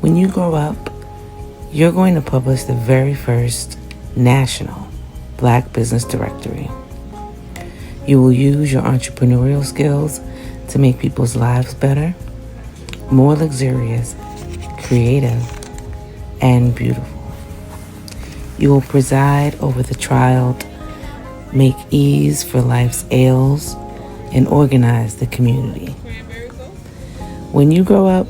When you grow up, you're going to publish the very first national Black Business Directory. You will use your entrepreneurial skills to make people's lives better, more luxurious, creative, and beautiful. You will preside over the child, make ease for life's ails, and organize the community. When you grow up,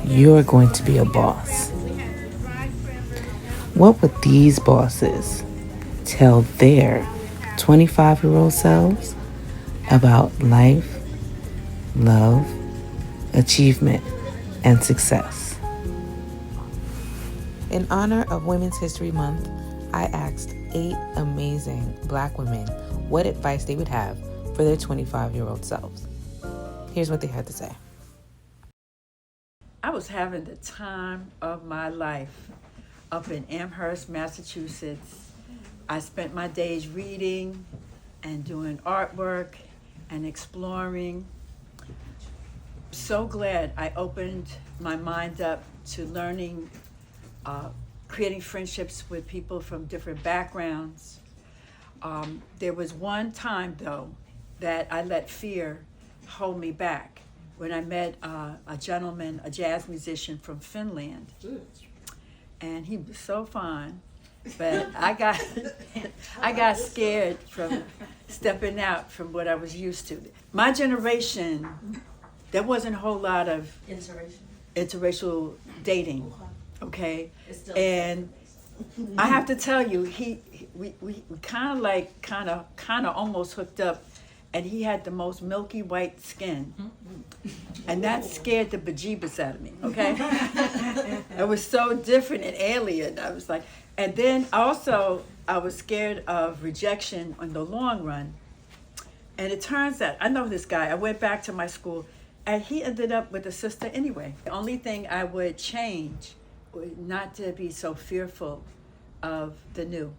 you're going to be a boss. What would these bosses tell their 25-year-old selves about life, love, achievement, and success? In honor of Women's History Month, I asked 8 amazing Black women what advice they would have for their 25-year-old selves. Here's what they had to say. I was having the time of my life up in Amherst, Massachusetts. I spent my days reading and doing artwork and exploring. So glad I opened my mind up to learning, creating friendships with people from different backgrounds. There was one time, though, that I let fear hold me back when I met a gentleman, a jazz musician from Finland. And he was so fine, but I got scared from stepping out from what I was used to. My generation, there wasn't a whole lot of interracial dating, okay? And I have to tell you, we kind of almost hooked up, and he had the most milky white skin. And that scared the bejeebus out of me, okay? It was so different and alien. I was like, and then also I was scared of rejection in the long run. And it turns out, I know this guy, I went back to my school, and he ended up with a sister anyway. The only thing I would change was not to be so fearful of the new.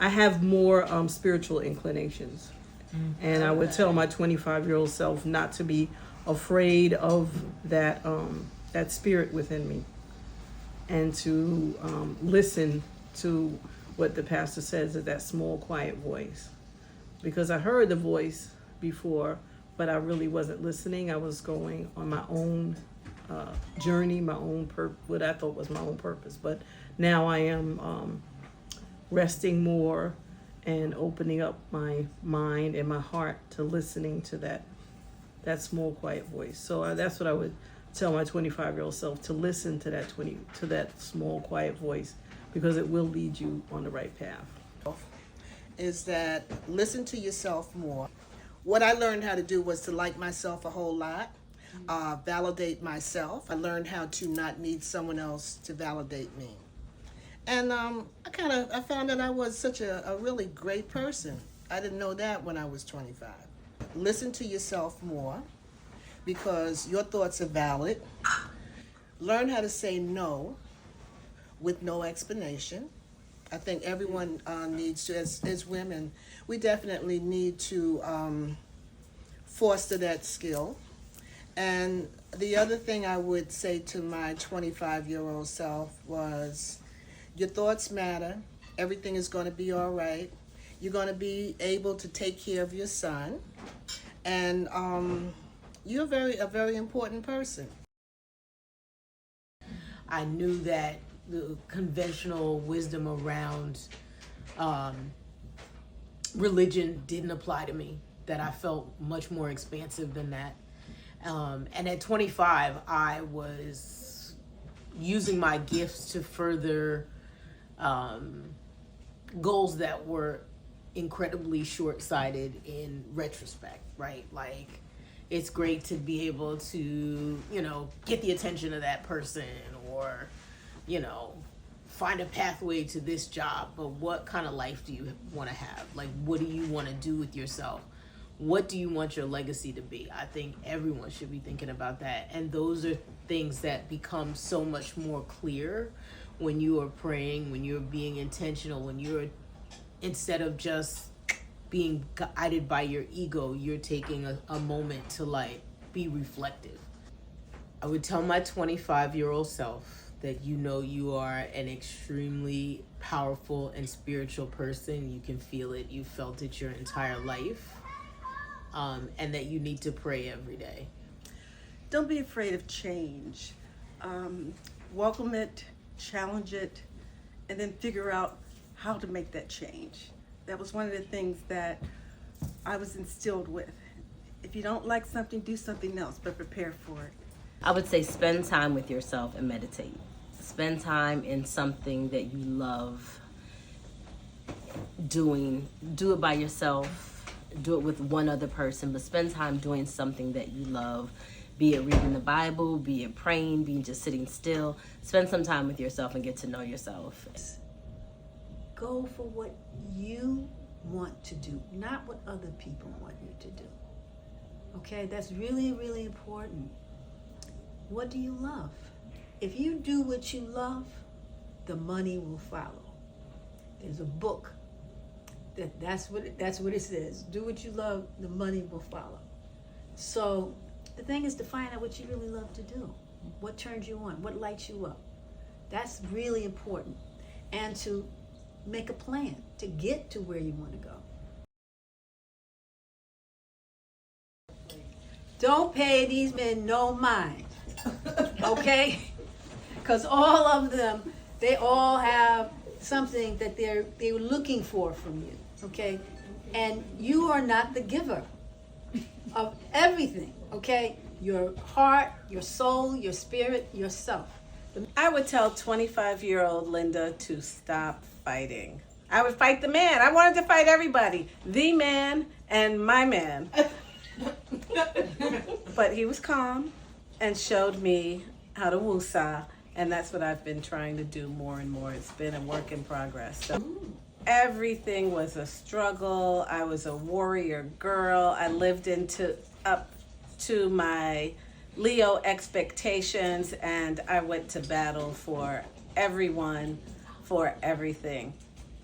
I have more spiritual inclinations. And I would tell my 25-year-old self not to be afraid of that that spirit within me, and to listen to what the pastor says, that small, quiet voice. Because I heard the voice before, but I really wasn't listening. I was going on my own journey, my own what I thought was my own purpose. But now I am resting more and opening up my mind and my heart to listening to that small, quiet voice. So that's what I would tell my 25-year-old self, to listen to that small, quiet voice, because it will lead you on the right path. Is that listen to yourself more. What I learned how to do was to like myself a whole lot, validate myself. I learned how to not need someone else to validate me. And I found that I was such a really great person. I didn't know that when I was 25. Listen to yourself more, because your thoughts are valid. Learn how to say no with no explanation. I think everyone needs to, as women, we definitely need to foster that skill. And the other thing I would say to my 25-year-old self was, your thoughts matter. Everything is going to be all right. You're going to be able to take care of your son. And you're a very important person. I knew that the conventional wisdom around religion didn't apply to me, that I felt much more expansive than that. And at 25, I was using my gifts to further goals that were incredibly short-sighted in retrospect, right? Like, it's great to be able to, get the attention of that person, or, find a pathway to this job, but what kind of life do you want to have? Like, what do you want to do with yourself? What do you want your legacy to be? I think everyone should be thinking about that. And those are things that become so much more clear when you are praying, when you're being intentional, when you're, instead of just being guided by your ego, you're taking a moment to be reflective. I would tell my 25-year-old self that you are an extremely powerful and spiritual person. You can feel it. You felt it your entire life. And that you need to pray every day. Don't be afraid of change. Welcome it, challenge it, and then figure out how to make that change. That was one of the things that I was instilled with. If you don't like something, do something else, but prepare for it. I would say spend time with yourself and meditate. Spend time in something that you love doing. Do it by yourself. Do it with one other person, but spend time doing something that you love. Be it reading the Bible, be it praying, be it just sitting still. Spend some time with yourself and get to know yourself. Go for what you want to do, not what other people want you to do. Okay, that's really, really important. What do you love? If you do what you love, the money will follow. There's a book that's what it says. Do what you love, the money will follow. So the thing is to find out what you really love to do. What turns you on? What lights you up? That's really important. And to make a plan to get to where you want to go. Don't pay these men no mind, okay? Because all of them, they all have something that they're looking for from you, okay? And you are not the giver of everything, okay? Your heart, your soul, your spirit, yourself. I would tell 25-year-old Linda to stop fighting. I would fight the man. I wanted to fight everybody. The man and my man. But he was calm and showed me how to woosah, and that's what I've been trying to do more and more. It's been a work in progress. So everything was a struggle. I was a warrior girl. I lived up to my Leo expectations, and I went to battle for everyone, for everything.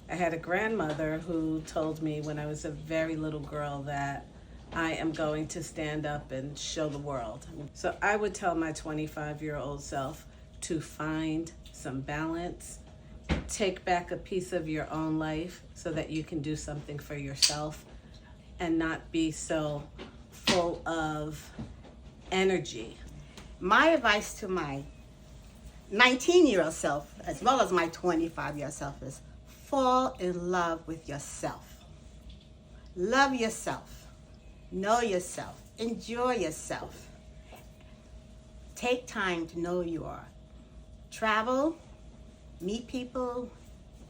I had a grandmother who told me when I was a very little girl that I am going to stand up and show the world. So I would tell my 25-year-old self to find some balance, take back a piece of your own life so that you can do something for yourself and not be so full of energy. My advice to my 19-year-old self, as well as my 25-year-old self, is fall in love with yourself. Love yourself. Know yourself. Enjoy yourself. Take time to know who you are. Travel, meet people,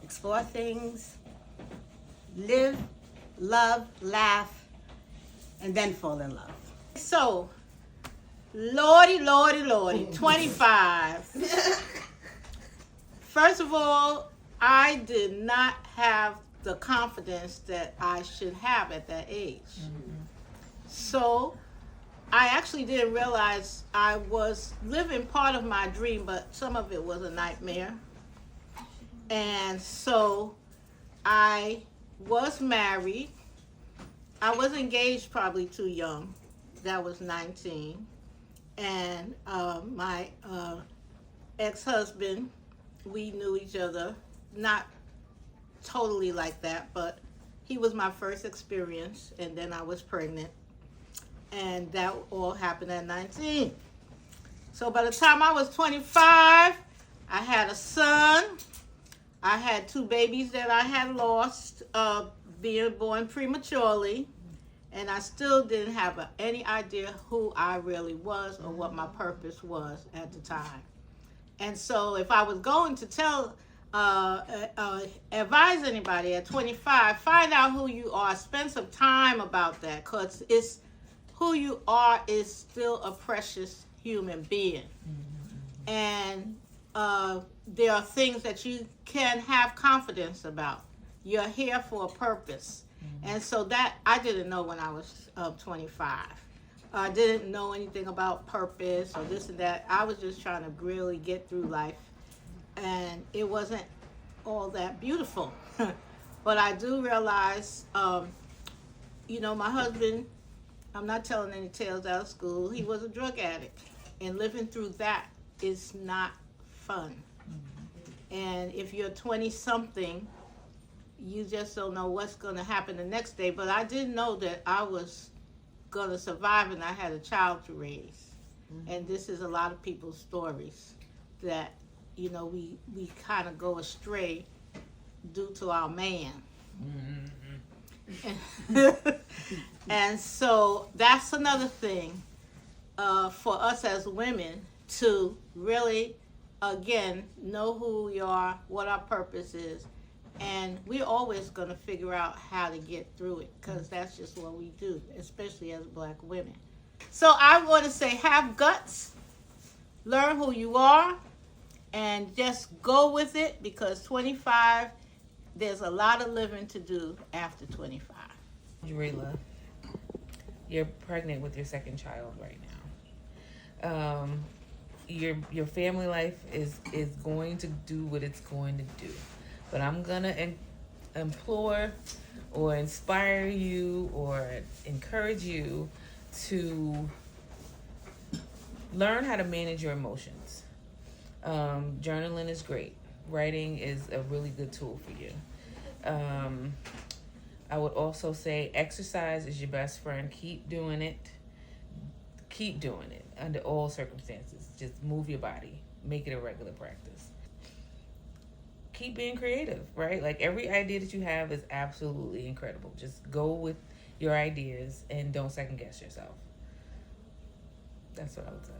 explore things, live, love, laugh, and then fall in love. So, Lordy, 25. First of all, I did not have the confidence that I should have at that age. So, I actually didn't realize I was living part of my dream, but some of it was a nightmare. And so, I was married. I was engaged probably too young. That was 19. And my ex-husband, we knew each other, not totally like that, but he was my first experience, and then I was pregnant. And that all happened at 19. So by the time I was 25, I had a son. I had 2 babies that I had lost being born prematurely. And I still didn't have any idea who I really was or what my purpose was at the time. And so if I was going to advise anybody at 25, find out who you are. Spend some time about that, because it's who you are is still a precious human being. And there are things that you can have confidence about. You're here for a purpose. And so that I didn't know when I was 25. I didn't know anything about purpose or this and that. I was just trying to really get through life. And it wasn't all that beautiful. But I do realize, my husband, I'm not telling any tales out of school, he was a drug addict. And living through that is not fun. And if you're 20 something, you just don't know what's going to happen the next day. But I didn't know that I was going to survive and I had a child to raise. And this is a lot of people's stories that, you know, we kind of go astray due to our man. And so that's another thing for us as women to really, again, know who we are, what our purpose is, and we're always going to figure out how to get through it, because that's just what we do, especially as Black women. So I want to say, have guts, learn who you are, and just go with it, because 25, there's a lot of living to do after 25. Jarela, you're pregnant with your second child right now. Your family life is going to do what it's going to do, but I'm gonna implore or inspire you or encourage you to learn how to manage your emotions. Journaling is great. Writing is a really good tool for you. I would also say exercise is your best friend. Keep doing it. Keep doing it under all circumstances. Just move your body. Make it a regular practice. Keep being creative, right? Like, every idea that you have is absolutely incredible. Just go with your ideas and don't second guess yourself. That's what I would say.